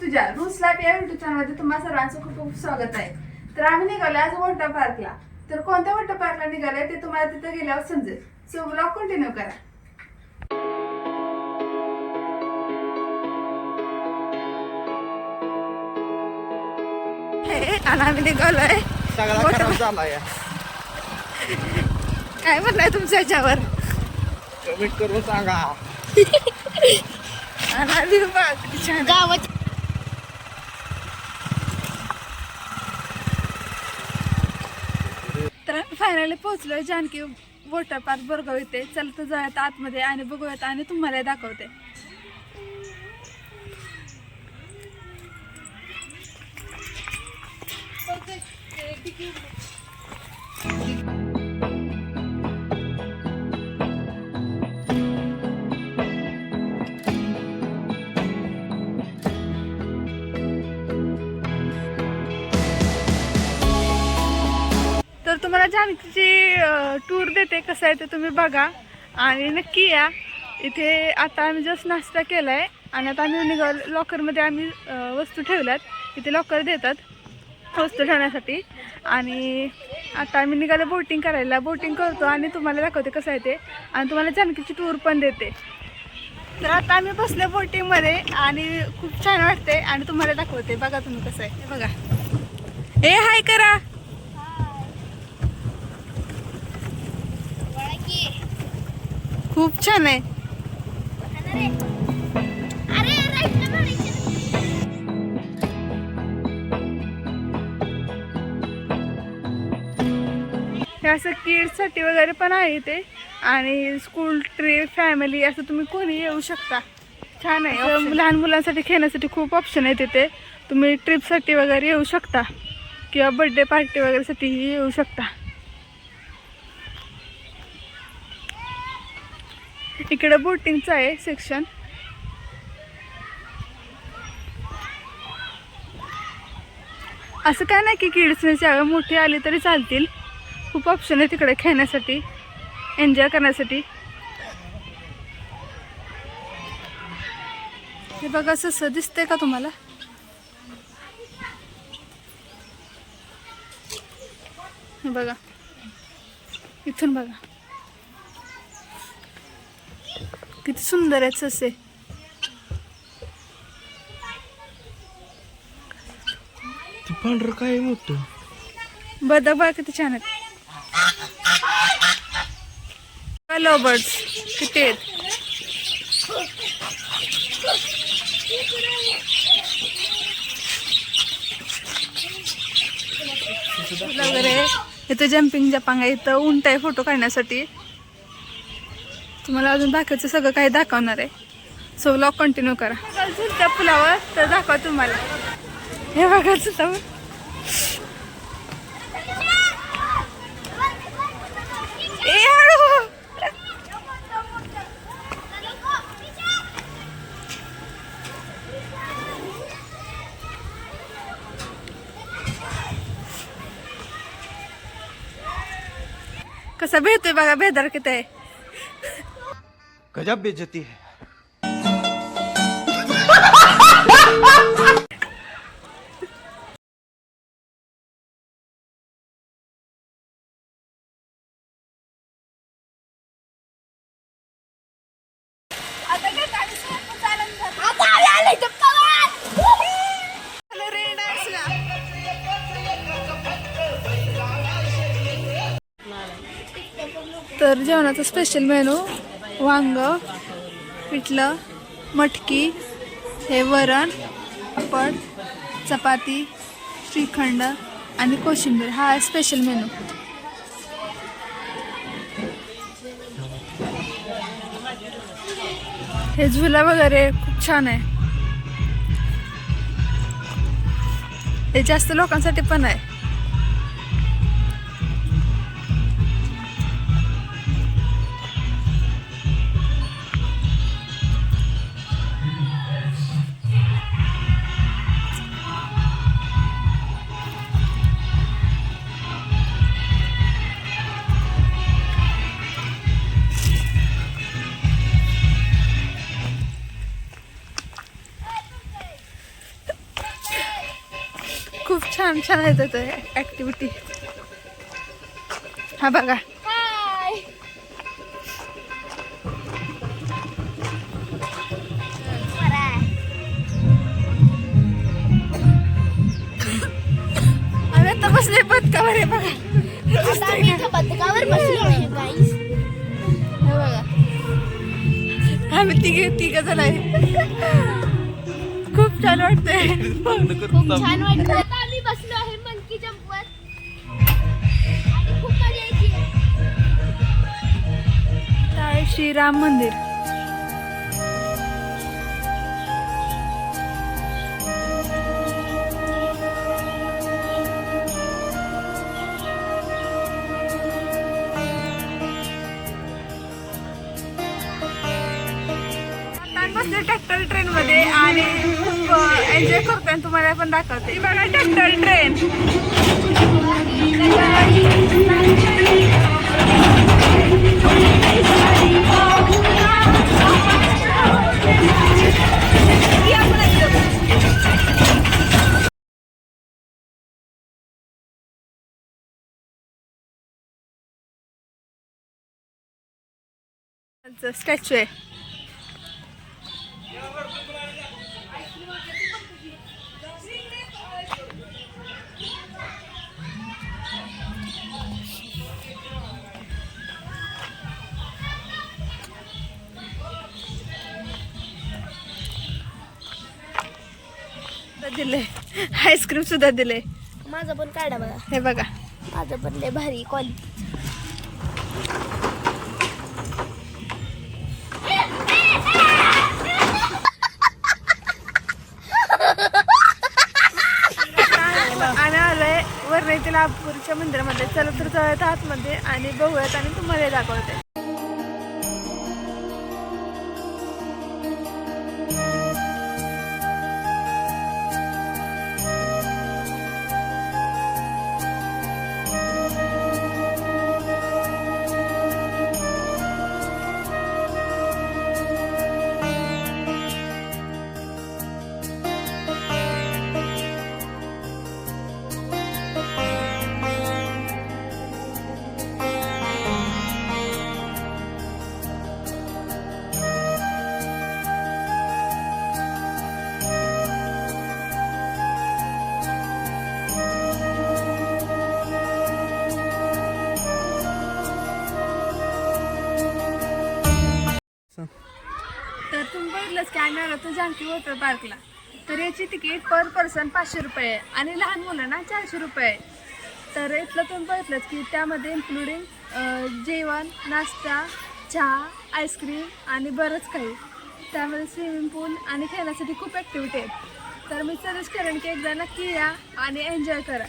तुझ्या रूस लाईफ या युट्यूब चॅनलमध्ये तुम्हा सर्वांचं खूप खूप स्वागत आहे. तर आम्ही निघालो आज वॉटर पार्कला. तर कोणत्या वॉटर पार्कला निघालोय ते तुम्हाला तिथे गेल्यावर समजेल. सो व्लॉग कंटिन्यू करा. आणि आम्ही निघालोय काय म्हणताय तुमच्या याच्यावर कमेंट करून सांगा. गावात तर फायनली पोहोचलोय जानकी वॉटर पार्क बोरगाव इथे. चल तर जाऊयात आतमध्ये आणि बघूयात आणि तुम्हाला दाखवते. तर तुम्हाला जानकीची टूर देते कसं आहे ते तुम्ही बघा आणि नक्की या इथे. आता आम्ही जस्ट नाश्ता केलाय आणि आता आम्ही निघालो. लॉकरमध्ये आम्ही वस्तू ठेवल्यात. इथे लॉकर देतात वस्तू ठेवण्यासाठी. आणि आता आम्ही निघालो बोटिंग करायला. बोटिंग करतो आणि तुम्हाला दाखवते कसं आहे ते आणि तुम्हाला जानकीची टूर पण देते. तर आता आम्ही बसले बोटिंगमध्ये आणि खूप छान वाटते आणि तुम्हाला दाखवते. बघा तुम्ही कसं आहे बघा. ए हाय करा. खूप छान आहे. हे असं किड्ससाठी वगैरे पण आहे इथे आणि स्कूल ट्रिप फॅमिली असं तुम्ही कोणी येऊ शकता. छान आहे. लहान मुलांसाठी खेळण्यासाठी खूप ऑप्शन आहे तिथे. तुम्ही ट्रिपसाठी वगैरे येऊ शकता किंवा बर्थडे पार्टी वगैरेसाठीही येऊ शकता. इकडे बोटिंगचं आहे सेक्शन. असं काय नाही की किड्सने जागा मोठी आली तरी चालतील. खूप ऑप्शन आहे तिकडे खेळण्यासाठी एन्जॉय करण्यासाठी. हे बघा असं दिसतंय का तुम्हाला. हे बघा इथून बघा किती सुंदर आहेत ससे. पांढरं काय मोठं बदक बघा किती छान आहेत. लव बर्ड्स किती आहेत. वगैरे इथं जम्पिंग जपांग आहे. इथं उंट आहे फोटो काढण्यासाठी. तुम्हाला अजून दाखवायचं सगळं काही दाखवणार आहे. सो व्लॉग कंटिन्यू करा. त्या पुलावर तर दाखवा तुम्हाला. हे बघा सुद्धा कसा भेटतोय बघा. बेदार किती आहे. गजब बेइज्जती है. तर जेवणाचा स्पेशल मेनू वांग, पिठलं, मटकी, हे वरण, पापड, चपाती, श्रीखंड आणि कोशिंबीर हा आहे स्पेशल मेनू. हे झुला वगैरे खूप छान आहे. हे जास्त लोकांसाठी पण आहे. छान छान आहेत तिथे ऍक्टिव्हिटी. हा बघा आम्ही आता बसले बदकावर आहे बघा. पदकावर बसलो आहे गाईस. हे बघा आम्ही तिघ जण आहे. खूप छान वाटतंय. खूप छान वाटतं. आता आम्ही बसलो आहे मंकी जंपवर आणि खूप मजा येते. ताळे श्रीराम मंदिर. बसले ट्रॅक्टर ट्रेन मध्ये आणि खूप एन्जॉय करतोय. तुम्हाला पण दाखवते. ही बघा ट्रॅक्टर ट्रेन. स्टॅच्यू आहे. दिले आईस्क्रीम सुद्धा दिले. माझं पण काढा बघा. हे बघा माझं पण लय भारी क्वालिटी. आम्ही आलोय वरनेतील आपूरच्या मंदिरामध्ये. चला तर जाऊयात आतमध्ये आणि बघूयात आणि तुम्हाला दाखवते. तर तुम्ही बघितलंच की आम्ही आलो तर जानकी वॉटर पार्कला. तर याची तिकीट पर पर्सन 500 रुपये आहे आणि लहान मुलांना 400 रुपये आहे. तर इथलं तुम्ही बघितलंच की त्यामध्ये इन्क्लुडिंग जेवण, नाश्ता, चहा, आईस्क्रीम आणि बरंच काही. त्यामध्ये स्विमिंग पूल आणि खेळण्यासाठी खूप ॲक्टिव्हिटी आहेत. तर मी सजेस्ट करेन की एकदा नक्की या आणि एन्जॉय करा.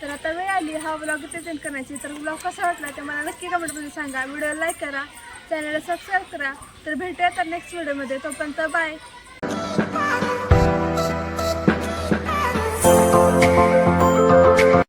तर आता वेळ आली हा व्लॉग प्रेझेंट करण्याची. तर व्लॉग कसा वाटला ते मला नक्की कमेंटमध्ये सांगा. व्हिडिओ लाईक करा, चॅनलला सबस्क्राईब करा. तर भेटूया तर नेक्स्ट व्हिडिओमध्ये. तोपर्यंत बाय.